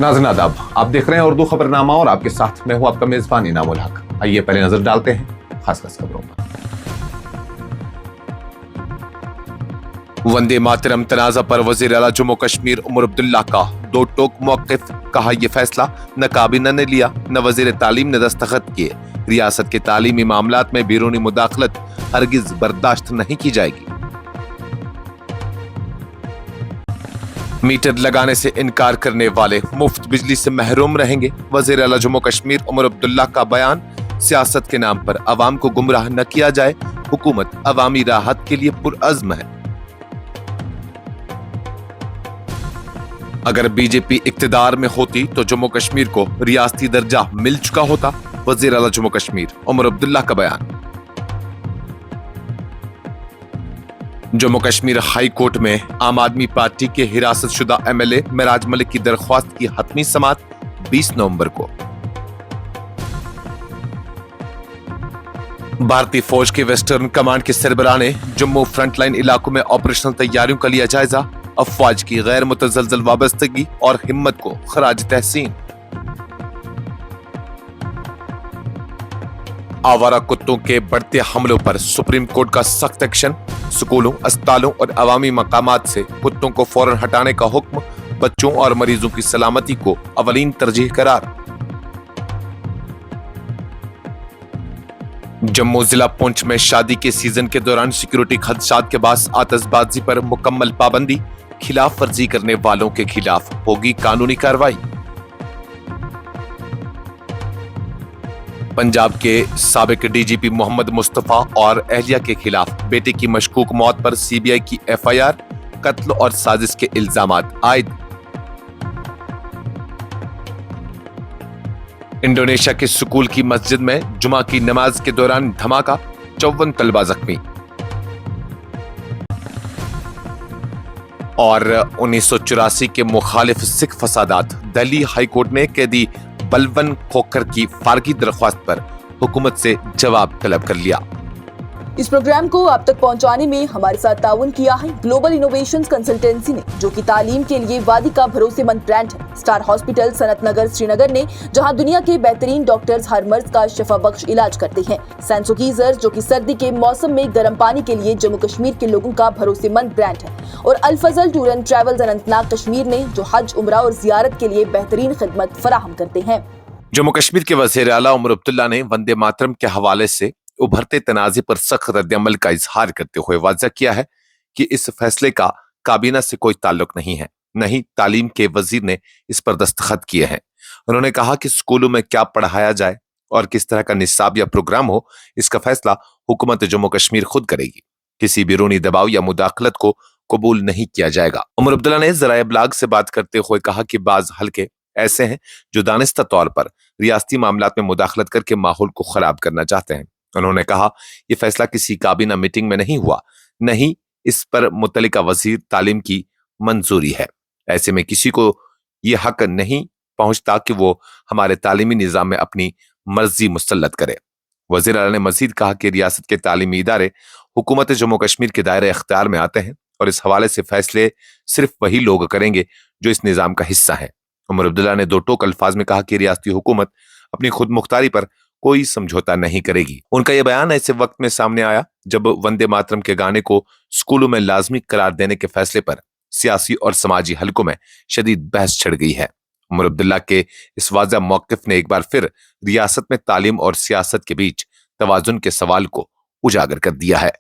नाज़रीन आदाब, आप देख रहे हैं उर्दू खबरनामा और आपके साथ मैं हूं आपका मेजबान इनामुल हक। आइए पहले नजर डालते हैं खास खबरों पर। वंदे मातरम तनाज़ा पर वज़ीर आला जम्मू कश्मीर उमर अब्दुल्ला का दो टोक मौक़िफ़। कहा यह फैसला न काबीना ने लिया न वज़ीर तालीम ने दस्तखत किए। रियासत के तालीमी मामलात में बैरूनी मुदाखलत हरगिज बर्दाश्त नहीं की जाएगी। मीटर लगाने से इनकार करने वाले मुफ्त बिजली से महरूम रहेंगे। वज़ीर आला जम्मू कश्मीर उमर अब्दुल्ला का बयान। सियासत के नाम पर अवाम को गुमराह न किया जाए, हुकूमत अवामी राहत के लिए पुरअज़्म है। अगर बीजेपी इक्तिदार में होती तो जम्मू कश्मीर को रियासती दर्जा मिल चुका होता। वज़ीर आला जम्मू कश्मीर उमर अब्दुल्ला का बयान। जम्मू कश्मीर हाई कोर्ट में आम आदमी पार्टी के हिरासत शुदा एमएलए मेराज मलिक की दरख्वास्त की हतमी समात 20 नवंबर को। भारतीय फौज के वेस्टर्न कमांड के सरबराह ने जम्मू फ्रंटलाइन इलाकों में ऑपरेशनल तैयारियों का लिया जायजा। अफवाज की गैर मुतज़लज़ल वाबस्तगी और हिम्मत को खराज तहसीन। आवारा कुत्तों के बढ़ते हमलों पर सुप्रीम कोर्ट का सख्त एक्शन। स्कूलों, अस्पतालों और अवामी मकामात से कुत्तों को फौरन हटाने का हुक्म। बच्चों और मरीजों की सलामती को अवलीन तरजीह करार। जम्मू जिला पुंछ में शादी के सीजन के दौरान सिक्योरिटी खदशात के बाद आतिशबाजी पर मुकम्मल पाबंदी। खिलाफ वर्जी करने वालों के खिलाफ होगी कानूनी कार्रवाई। पंजाब के साबिक डीजीपी मोहम्मद मुस्तफा और अहलिया के खिलाफ बेटे की मशकूक मौत पर सीबीआई की एफआईआर। कत्ल और साजिश के इल्जामात आयद। इंडोनेशिया के स्कूल की मस्जिद में जुमा की नमाज के दौरान धमाका, 54 तलबा जख्मी। और 1984 के मुखालिफ सिख फसादात। दिल्ली हाईकोर्ट ने कैदी बलवन खोखर की फारगी दरख्वास्त पर हुकूमत से जवाब तलब कर लिया। इस प्रोग्राम को आप तक पहुंचाने में हमारे साथ ताउन किया है ग्लोबल इनोवेशंस कंसल्टेंसी ने, जो कि तालीम के लिए वादी का भरोसेमंद ब्रांड है। स्टार हॉस्पिटल सनत नगर श्रीनगर ने, जहां दुनिया के बेहतरीन डॉक्टर्स हर मर्ज का शिफा बख्श इलाज करते हैं। सैंसो गीजर, जो कि सर्दी के मौसम में गर्म पानी के लिए जम्मू कश्मीर के लोगों का भरोसेमंद ब्रांड है। और Al-Fazal tour and travels Anantnag Kashmir ने, जो हज, उम्रा और जियारत के लिए बेहतरीन खिदमत फराहम करते हैं। जम्मू कश्मीर के वज़ीर आला उमर अब्दुल्ला ने वंदे मातरम के हवाले से उभरते तनाज़े पर सख्त रद्द-ए-अमल का इजहार करते हुए वाज़ह किया है कि इस फैसले का काबीना से कोई ताल्लुक नहीं है, न ही तालीम के वजीर ने इस पर दस्तखत किए हैं। उन्होंने कहा कि स्कूलों में क्या पढ़ाया जाए और किस तरह का निसाब या प्रोग्राम हो, इसका फैसला हुकूमत जम्मू कश्मीर खुद करेगी। किसी बैरूनी दबाव या मुदाखलत को कबूल नहीं किया जाएगा। उमर अब्दुल्ला ने ज़राए इब्लाग से बात करते हुए कहा कि बाज हल्के ऐसे हैं जो दानिस्ता तौर पर रियासती मामलात में मुदाखलत करके माहौल को खराब करना चाहते हैं। उन्होंने कहा यह फैसला किसी काबीना मीटिंग में नहीं हुआ, नहीं इस पर मुतल्लिका वजीर तालीम की मंजूरी है। ऐसे में किसी को यह हक नहीं पहुंचता कि वो हमारे तालीमी निज़ाम में अपनी मर्जी मुसल्लत करे। वज़ीर आला ने मजीद कहा कि रियासत के तालीमी इदारे हुकूमत जम्मू कश्मीर के दायरे इख्तियार में आते हैं और इस हवाले से फैसले सिर्फ वही लोग करेंगे जो इस निज़ाम का हिस्सा है। उमर अब्दुल्ला ने दो टोक अल्फाज में कहा कि रियासती हुकूमत अपनी खुद मुख्तारी पर कोई समझौता नहीं करेगी। उनका यह बयान ऐसे वक्त में सामने आया जब वंदे मातरम के गाने को स्कूलों में लाजमी करार देने के फैसले पर सियासी और समाजी हलकों में शदीद बहस छिड़ गई है। उमर अब्दुल्ला के इस वाज़ह मौक़िफ़ ने एक बार फिर रियासत में तालीम और सियासत के बीच तवाज़ुन के सवाल को उजागर कर दिया है।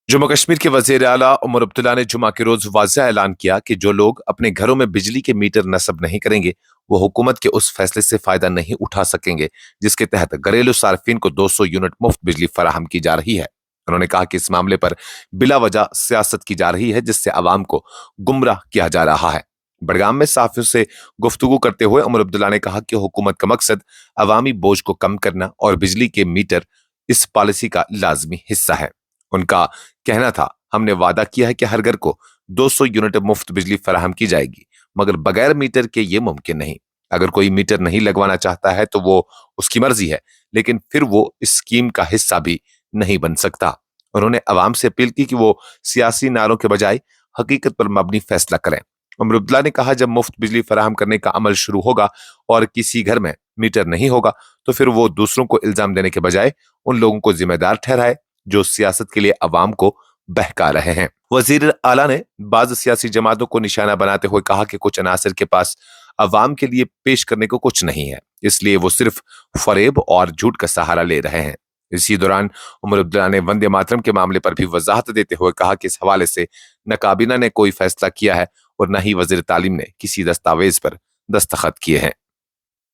जम्मू कश्मीर के वज़ीर आला उमर अब्दुल्ला ने जुमा के रोज वाज़ह ऐलान किया कि जो लोग अपने घरों में बिजली के मीटर नस्ब नहीं करेंगे वो हुकूमत के उस फैसले से फायदा नहीं उठा सकेंगे जिसके तहत घरेलू सार्फिन को 200 यूनिट मुफ्त बिजली फराहम की जा रही है। उन्होंने कहा कि इस मामले पर बिला वजह सियासत की जा रही है जिससे अवाम को गुमराह किया जा रहा है। बड़गाम में साफियों से गुफ्तगू करते हुए उमर अब्दुल्ला ने कहा कि हुकूमत का मकसद अवामी बोझ को कम करना और बिजली के मीटर इस पॉलिसी का लाजमी हिस्सा है। उनका कहना था, हमने वादा किया है कि हर घर को 200 यूनिट मुफ्त बिजली फराहम की जाएगी, मगर बगैर मीटर के ये मुमकिन नहीं। अगर कोई मीटर नहीं लगवाना चाहता है तो वो उसकी मर्जी है, लेकिन फिर वो इस स्कीम का हिस्सा भी नहीं बन सकता। उन्होंने अवाम से अपील की कि वो सियासी नारों के बजाय हकीकत पर मबनी फैसला करें। उमर अब्दुल्ला ने कहा, जब मुफ्त बिजली फराहम करने का अमल शुरू होगा और किसी घर में मीटर नहीं होगा तो फिर वो दूसरों को इल्जाम देने के बजाय उन लोगों को जिम्मेदार ठहराए जो सियासत के लिए अवाम को बहका रहे हैं। वजीर आला ने बाज सियासी जमातों को निशाना बनाते हुए कहा कि कुछ अनासर के पास अवाम के लिए पेश करने को कुछ नहीं है, इसलिए वो सिर्फ फरेब और झूठ का सहारा ले रहे हैं। इसी दौरान उमर अब्दुल्ला ने वंदे मातरम के मामले पर भी वजाहत देते हुए कहा कि इस हवाले से न काबीना ने कोई फैसला किया है और न ही वजीर तालीम ने किसी दस्तावेज पर दस्तखत किए हैं।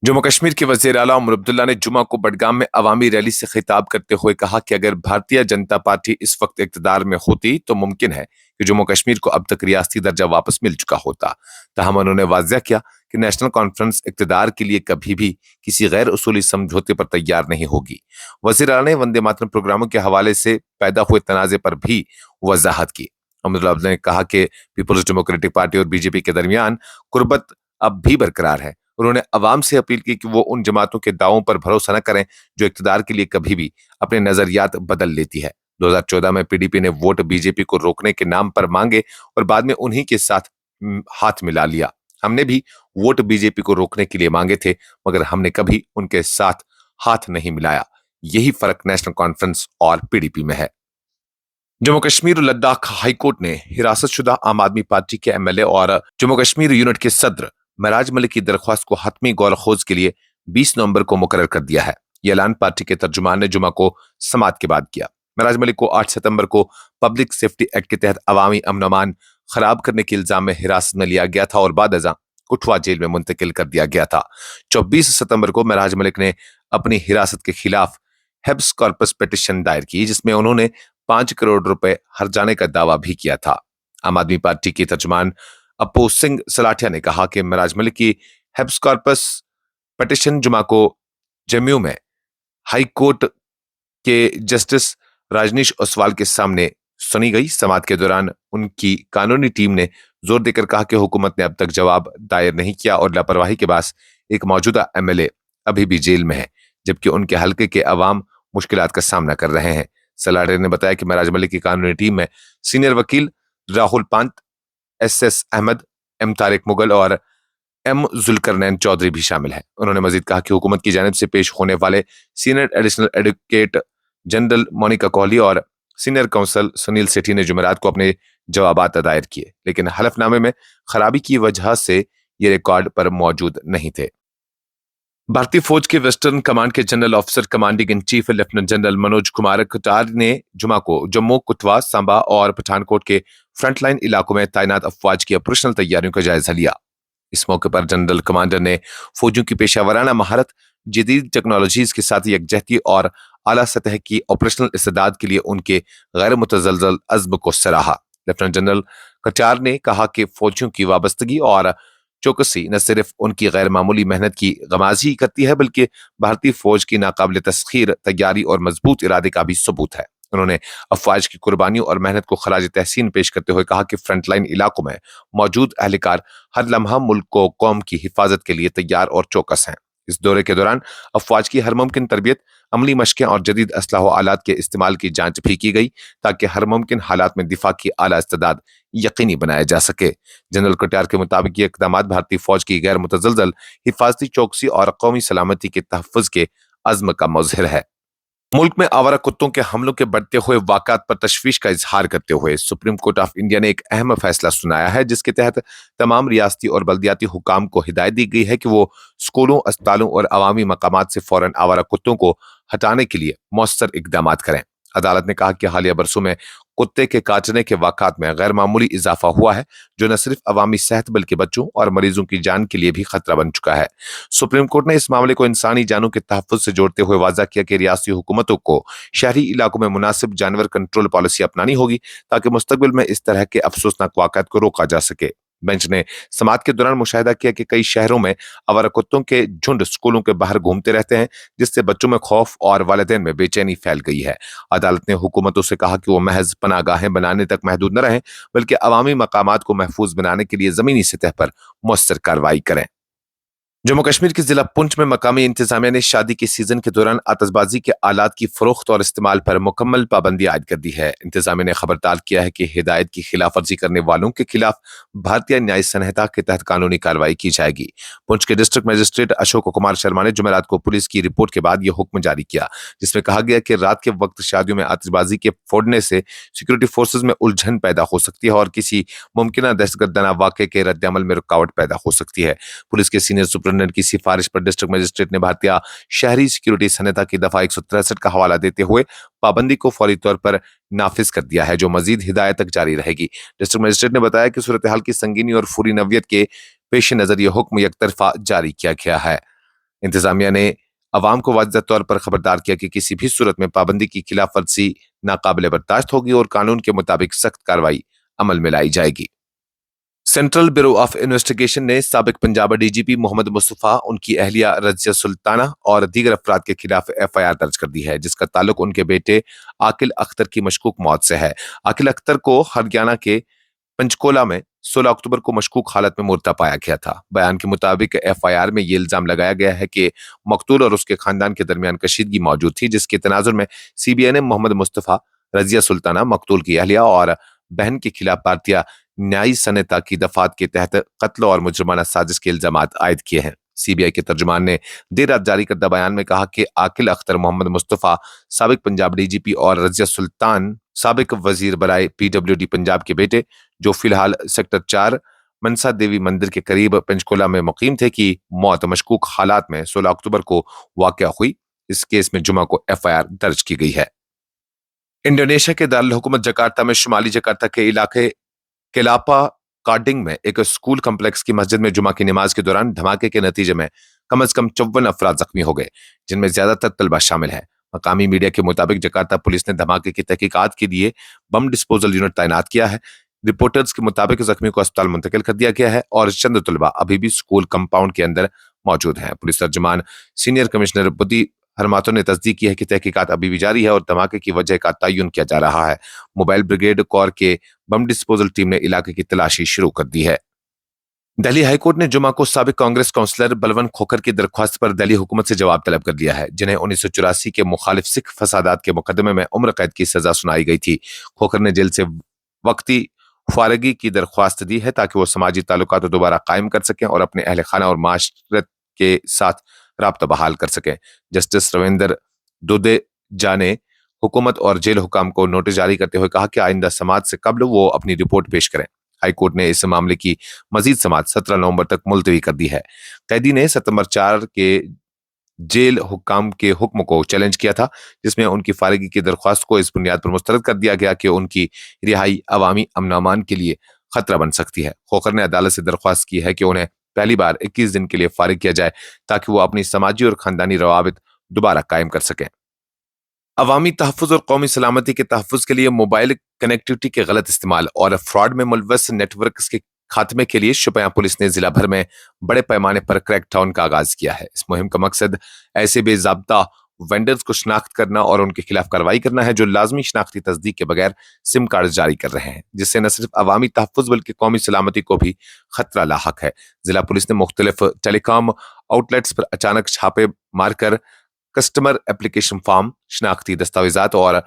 जम्मू कश्मीर के वजीर आला उमर अब्दुल्ला ने जुमा को बडगाम में अवामी रैली से खिताब करते हुए कहा कि अगर भारतीय जनता पार्टी इस वक्त इक़्तिदार में होती तो मुमकिन है कि जम्मू कश्मीर को अब तक रियासती दर्जा वापस मिल चुका होता। ताहम उन्होंने वाज़ेह किया कि नेशनल कॉन्फ्रेंस इक़्तिदार के लिए कभी भी किसी गैर उसूली समझौते पर तैयार नहीं होगी। वजीर आला ने वंदे मातरम प्रोग्रामों के हवाले से पैदा हुए तनाज़े पर भी वजाहत की। उमर अब्दुल्ला ने कहा कि पीपल्स डेमोक्रेटिक पार्टी और बीजेपी के दरमियान कुर्बत अब भी बरकरार है। उन्होंने अवाम से अपील की कि वो उन जमातों के दावों पर भरोसा न करें जो इक़्तिदार के लिए कभी भी अपने नजरियात बदल लेती है। 2014 में पीडीपी ने वोट बीजेपी को रोकने के नाम पर मांगे और बाद में उन्हीं के साथ हाथ मिला लिया। हमने भी वोट बीजेपी को रोकने के लिए मांगे थे, मगर हमने कभी उनके साथ हाथ नहीं मिलाया। यही फर्क नेशनल कॉन्फ्रेंस और पीडीपी में है। जम्मू कश्मीर और लद्दाख हाईकोर्ट ने हिरासत शुदा आम आदमी पार्टी के एमएलए और जम्मू कश्मीर यूनिट के सदर महराज मलिक की दरख्वास्त को हतमी गौर खोज के लिए 20 नवंबर को मुकर्रर कर दिया है। यह ऐलान पार्टी के तर्जुमान ने जुमा को समात के बाद किया। महराज मलिक को 8 सितंबर को पब्लिक सेफ्टी एक्ट के तहत अवामी अमन अमान खराब करने के इल्जाम में हिरासत में लिया गया था और बाद अज़ां कुठवा जेल में मुंतकिल कर दिया गया था। 24 सितंबर को महराज मलिक ने अपनी हिरासत के खिलाफ हेब्स कॉर्पस पिटीशन दायर की, जिसमें उन्होंने 5 करोड़ रुपए हर्जाने का दावा भी किया था। आम आदमी पार्टी के तर्जुमान अपू सिंह सलाठिया ने कहा कि महराज मलिक की हेब्स कॉर्पस पिटीशन जुमा को जम्मू में हाई कोर्ट के जस्टिस राजनीश ओसवाल के सामने सुनी गई। समात के दौरान उनकी कानूनी टीम ने जोर देकर कहा कि हुकूमत ने अब तक जवाब दायर नहीं किया और लापरवाही के बाद एक मौजूदा एमएलए अभी भी जेल में है, जबकि उनके हलके के अवाम मुश्किलात का सामना कर रहे हैं। सलाठिया ने बताया कि महराज मलिक की कानूनी टीम में सीनियर वकील राहुल पंत, एस अहमद, एम तारिक मुगल और एम जुल्करनैन चौधरी भी शामिल हैं। उन्होंने मजीद कहा कि हुकूमत की जानिब से पेश होने वाले senior additional advocate general Monika Kohli और सीनियर काउंसल सुनील सेठी ने जुमेरात को अपने जवाबात दायर किए, लेकिन हलफनामे में खराबी की वजह से ये रिकॉर्ड पर मौजूद नहीं थे। भारतीय फौज के वेस्टर्न कमांड के general officer commanding in chief lieutenant general Manoj Kumar कटार ने जुमा को जम्मू, कुथवा, सांबा और पठानकोट के फ्रंटलाइन इलाकों में तैनात अफवाज की ऑपरेशनल तैयारियों का जायजा लिया। इस मौके पर जनरल कमांडर ने फौजियों की पेशावराना महारत, जदीद टेक्नोलॉजीज के साथ यकजहती और आला सतह की ऑपरेशनल इस्तेदाद के लिए उनके गैर मुतज़लज़ल अज़्म को सराहा। लेफ्टिनेंट जनरल कटार ने कहा कि फौजियों की वाबस्तगी और चौकसी न सिर्फ उनकी गैर मामूली मेहनत की गमाजी करती है, बल्कि भारतीय फौज की नाकाबिल तस्खीर तैयारी और मजबूत इरादे का भी सबूत है। उन्होंने अफवाज की कुर्बानियों और मेहनत को खराज तहसीन पेश करते हुए कहा कि फ्रंटलाइन इलाकों में मौजूद अहलकार हर लम्हा मुल्क को कौम की हिफाजत के लिए तैयार और चौकस हैं। इस दौरे के दौरान अफवाज की हर मुमकिन तरबियत, अमली मशकें और जदीद असलाह व आलात के इस्तेमाल की जांच भी की गई ताकि हर मुमकिन हालात में दिफा की आला इस्तेदाद यकीनी बनाया जा सके। जनरल कटार के मुताबिक ये इक़दामात भारतीय फौज की गैर मुतज़लज़ल हिफाजती चौकसी और कौमी सलामती के तहफ़्फ़ुज़ के अज़्म का मुज़हिर है। मुल्क में आवारा कुत्तों के हमलों के बढ़ते हुए वाक़ात पर तशवीश का इजहार करते हुए सुप्रीम कोर्ट ऑफ इंडिया ने एक अहम फैसला सुनाया है, जिसके तहत तमाम रियासती और बल्दियाती हुकाम को हिदायत दी गई है कि वो स्कूलों, अस्पतालों और अवामी मकामात से फौरन आवारा कुत्तों को हटाने के लिए मौसर इक़दामात करें। अदालत ने कहा कि हालिया बरसों में कुत्ते के काटने के वाक़ात में गैर मामूली इजाफा हुआ है, जो न सिर्फ अवामी सेहत बल्कि बच्चों और मरीजों की जान के लिए भी खतरा बन चुका है। सुप्रीम कोर्ट ने इस मामले को इंसानी जानों के तहफ़्फ़ुज़ से जोड़ते हुए वाज़ा किया कि रियासती हुकूमतों को शहरी इलाकों में मुनासिब जानवर कंट्रोल पॉलिसी अपनानी होगी ताकि मुस्तक़बिल में इस तरह के अफसोसनाक वाक़ात को रोका जा सके। बेंच ने समात के दौरान मुशाहिदा किया कि कई शहरों में आवारा कुत्तों के झुंड स्कूलों के बाहर घूमते रहते हैं, जिससे बच्चों में खौफ और वालिदैन में बेचैनी फैल गई है। अदालत ने हुकूमतों से कहा कि वो महज पनाहगाहें बनाने तक महदूद न रहें, बल्कि अवामी मकामात को महफूज बनाने के लिए ज़मीनी सतह पर मौसर कार्रवाई करें। जम्मू कश्मीर के जिला पुंछ में मकामी इंतजामिया ने शादी के सीजन के दौरान आतिशबाजी के आलात की फरोख्त और इस्तेमाल पर मुकम्मल पाबंदी आयद कर दी है। इंतजामिया ने खबरदार किया है कि हिदायत की खिलाफ वर्जी करने वालों के खिलाफ भारतीय न्याय संहिता के तहत कानूनी कार्रवाई की जाएगी। पुंछ के डिस्ट्रिक्ट मजिस्ट्रेट अशोक कुमार शर्मा ने जुमेरात को पुलिस की रिपोर्ट के बाद यह हुक्म जारी किया, जिसमें कहा गया कि रात के वक्त शादियों में आतिशबाजी के फोड़ने से सिक्योरिटी फोर्सेज में उलझन पैदा हो सकती है और किसी मुमकिन दहशतगर्दाना वाक़े के रद्द-ए-अमल में रुकावट पैदा हो सकती है। पुलिस के सीनियर सुपरिटेंडेंट की सिफारिश पर डिस्ट्रिक्ट मजिस्ट्रेट ने भारतीय शहरी सिक्योरिटी संहिता की दफा 163 का हवाला देते हुए पाबंदी को फौरी तौर पर नाफिज कर दिया है, जो मजीद हिदायत तक जारी रहेगी। डिस्ट्रिक्ट मजिस्ट्रेट ने बताया कि सूरत हाल की संगीनी और फूरी नवियत के पेश नजर यह हुक्म यकतरफा जारी किया गया है। इंतजामिया ने अवाम को वाज़ेह तौर पर खबरदार किया कि किसी भी सूरत में पाबंदी की खिलाफ वर्जी नाकाबिले बर्दाश्त होगी और कानून के मुताबिक सख्त कार्रवाई अमल में लाई जाएगी। सेंट्रल ब्यूरो ऑफ इन्वेस्टिगेशन ने साबिक पंजाब डीजीपी मोहम्मद मुस्तफा, उनकी अहलिया रजिया सुल्ताना और दीगर अफराद के खिलाफ एफआईआर दर्ज कर दी है, जिसका ताल्लुक उनके बेटे आकिल अख्तर की मशकूक मौत से है। आकिल अख्तर को हरियाणा के पंचकोला में 16 अक्टूबर को मशकूक हालत में मुर्दा पाया गया था। बयान के मुताबिक एफआईआर में यह इल्जाम लगाया गया है कि मकतूल और उसके खानदान के दरमियान कशीदगी मौजूद थी, जिसके तनाजुर में सीबीआई ने मोहम्मद मुस्तफा, रजिया सुल्ताना, मकतूल की अहलिया और बहन के खिलाफ भारतीय न्यायी संहिता की दफात के तहत कत्ल और मुजरमाना साजिश के इल्जामात आयद किए हैं। सीबीआई के तर्जुमान ने देर रात जारी करदा बयान में कहा कि आकिल अख्तर मोहम्मद मुस्तफा, साबिक पंजाब डीजीपी, और रजिया सुल्तान, साबिक वजीर बराए पीडब्ल्यूडी पंजाब के बेटे, जो फिलहाल सेक्टर 4 मनसा देवी मंदिर के करीब पंचकोला में मुकीम थे, की मौत मशकूक हालात में 16 अक्टूबर को वाक़या हुई। इस केस में जुमा को एफआईआर दर्ज की गई है। इंडोनेशिया के दारुल हुकूमत जकार्ता में शुमाली जकार्ता के इलाके केलापा कार्डिंग में एक स्कूल कम्प्लेक्स की मस्जिद में जुमा की नमाज के दौरान धमाके के नतीजे में कम से कम 54 अफराद जख्मी हो गए, जिनमें ज्यादातर तलबा शामिल है। मकामी मीडिया के मुताबिक जकार्ता पुलिस ने धमाके की तहकीकात के लिए बम डिस्पोजल यूनिट तैनात किया है। रिपोर्टर्स के मुताबिक जख्मी को अस्पताल मुंतकिल कर दिया गया है और चंद तलबा अभी भी स्कूल कंपाउंड के अंदर मौजूद हैं। पुलिस तर्जुमान सीनियर कमिश्नर बुद्दी हरमातो ने तस्दीक की है कि तहकीकात अभी भी जारी है और धमाके की वजह का तयन किया जा रहा है। मोबाइल ब्रिगेड कोर के बम डिस्पोजल टीम ने इलाके की तलाशी शुरू कर दी है। दिल्ली हाईकोर्ट ने जुमा को साबिक कांग्रेस काउंसलर बलवंत खोखर की दरख्वास्त पर दिल्ली हुकूमत से जवाब तलब कर लिया है, जिन्हें 1984 के मुखालिफ सिख फसादात के मुकदमे में उम्र कैद की सजा सुनाई गई थी। खोखर ने जेल से वक्ती फारगी की दरख्वास्त दी है ताकि वो समाजी ताल्लुकात दोबारा कायम कर सकें और अपने अहल खाना और माशरत के साथ राब्ता बहाल कर सकें। जस्टिस रविंदर दुदेजा ने हुकूमत और जेल हुकाम को नोटिस जारी करते हुए कहा कि आइंदा समात से कबल वो अपनी रिपोर्ट पेश करें। हाईकोर्ट ने इस मामले की मजीद समात 17 नवंबर तक मुलतवी कर दी है। कैदी ने सितंबर 4 के जेल हुकाम के हुक्म को चैलेंज किया था, जिसमें उनकी फारगी की दरख्वास्त को इस बुनियाद पर मुस्तरद कर दिया गया कि उनकी रिहाई अवामी अमन अमान के लिए खतरा बन सकती है। खोखर ने अदालत से दरख्वास्त की है कि उन्हें पहली बार 21 दिन के लिए फारिग किया जाए ताकि वो अपनी समाजी और खानदानी रवाबित दोबारा कायम कर सकें। अवामी तहफ़्फ़ुज़ और कौमी सलामती के तहफ़्फ़ुज़ के लिए मोबाइल कनेक्टिविटी के गलत इस्तेमाल और फ्रॉड में मुलव्वस नेटवर्क्स के खात्मे के लिए शुपियां पुलिस ने जिला भर में बड़े पैमाने पर क्रैकडाउन का आगाज किया है। इस मुहिम का मकसद ऐसे बेज़ाब्ता वेंडर्स को शनाख्त करना और उनके खिलाफ कार्रवाई करना है जो लाजमी शनाख्ती तस्दीक के बगैर सिम कार्ड जारी कर रहे हैं, जिससे न सिर्फ अवामी तहफ़्फ़ुज़ बल्कि कौमी सलामती को भी खतरा लाहक है। जिला पुलिस ने मुख्तलिफ टेलीकॉम आउटलेट्स पर अचानक छापे मारकर कस्टमर एप्लीकेशन फॉर्म, शनाख्ती दस्तावेजात और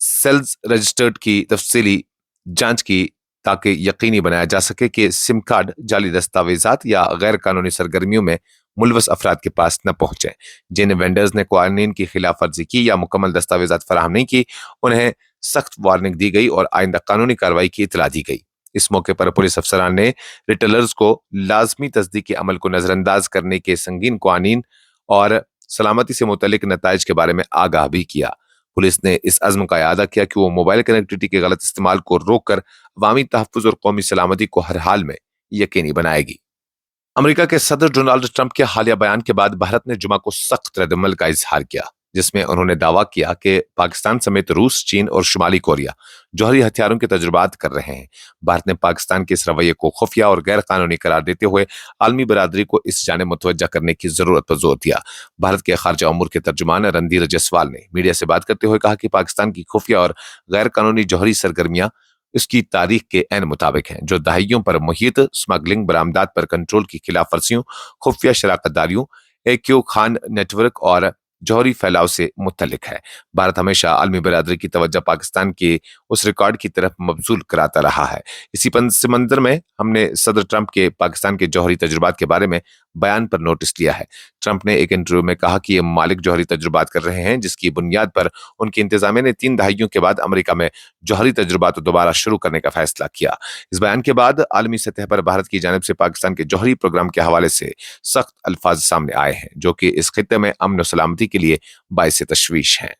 सेल्स रजिस्टर्ड की तफसीली जांच की ताकि यकीनी बनाया जा सके कि सिम कार्ड जाली दस्तावेजात या गैर कानूनी सरगर्मियों में मुलवस अफराद के पास न पहुंचे। जिन वेंडर्स ने क्वारंटीन की खिलाफ वर्जी की या मुकम्मल दस्तावेजात फराहम नहीं की, उन्हें सख्त वार्निंग दी गई और आइंदा कानूनी कार्रवाई की इतला दी गई। इस मौके पर पुलिस अफसरान ने रिटेलर्स को लाजमी तस्दीकी अमल को नजरअंदाज करने के संगीन कानून और सलामती से मुतल्लिक नताइज के बारे में आगाह भी किया। पुलिस ने इस अज़्म का इआदा किया कि वो मोबाइल कनेक्टिविटी के गलत इस्तेमाल को रोककर अवामी तहफ़्फ़ुज़ और कौमी सलामती को हर हाल में यकीनी बनाएगी। अमेरिका के सदर डोनाल्ड ट्रंप के हालिया बयान के बाद भारत ने जुमा को सख्त रद्दअमल का इजहार किया, जिसमें उन्होंने दावा किया कि पाकिस्तान समेत रूस, चीन और शुमाली कोरिया जौहरी हथियारों के तजुर्बात कर रहे हैं। भारत ने पाकिस्तान के इस रवैये को खुफिया और गैर कानूनी करार देते हुए आलमी बरादरी को इस जानिब मुतवज्जा करने की जरूरत पर जोर दिया। भारत के खारजा उमूर के तर्जुमान रणधीर जयसवाल ने मीडिया से बात करते हुए कहा कि पाकिस्तान की खुफिया और गैर कानूनी जौहरी सरगर्मियां اس کی تاریخ کے عین مطابق ہیں جو دہائیوں پر محیط سمگلنگ برآمدات پر کنٹرول کی خلاف ورزیوں خفیہ شراکت داریوں ایکیو خان نیٹ ورک اور جوہری پھیلاؤ سے متعلق ہے بھارت ہمیشہ عالمی برادری کی توجہ پاکستان کے اس ریکارڈ کی طرف مبذول کراتا رہا ہے اسی پس منظر میں ہم نے صدر ٹرمپ کے پاکستان کے جوہری تجربات کے بارے میں بیان پر نوٹس لیا ہے ٹرمپ نے ایک انٹرویو میں کہا کہ یہ ممالک جوہری تجربات کر رہے ہیں جس کی بنیاد پر ان کی انتظامیہ نے 3 دہائیوں کے بعد امریکہ میں جوہری تجربات دوبارہ شروع کرنے کا فیصلہ کیا اس بیان کے بعد عالمی سطح پر بھارت کی جانب سے پاکستان کے جوہری پروگرام کے حوالے سے سخت الفاظ سامنے آئے ہیں جو کہ اس خطے میں امن و سلامتی کے لیے باعث تشویش ہیں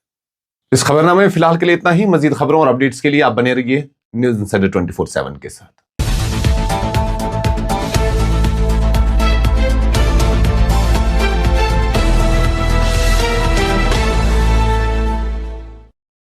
اس خبرنامے میں فی الحال کے لیے اتنا ہی مزید خبروں اور اپڈیٹس کے لیے آپ بنے رہیے نیوز انسائڈر 24/7 کے ساتھ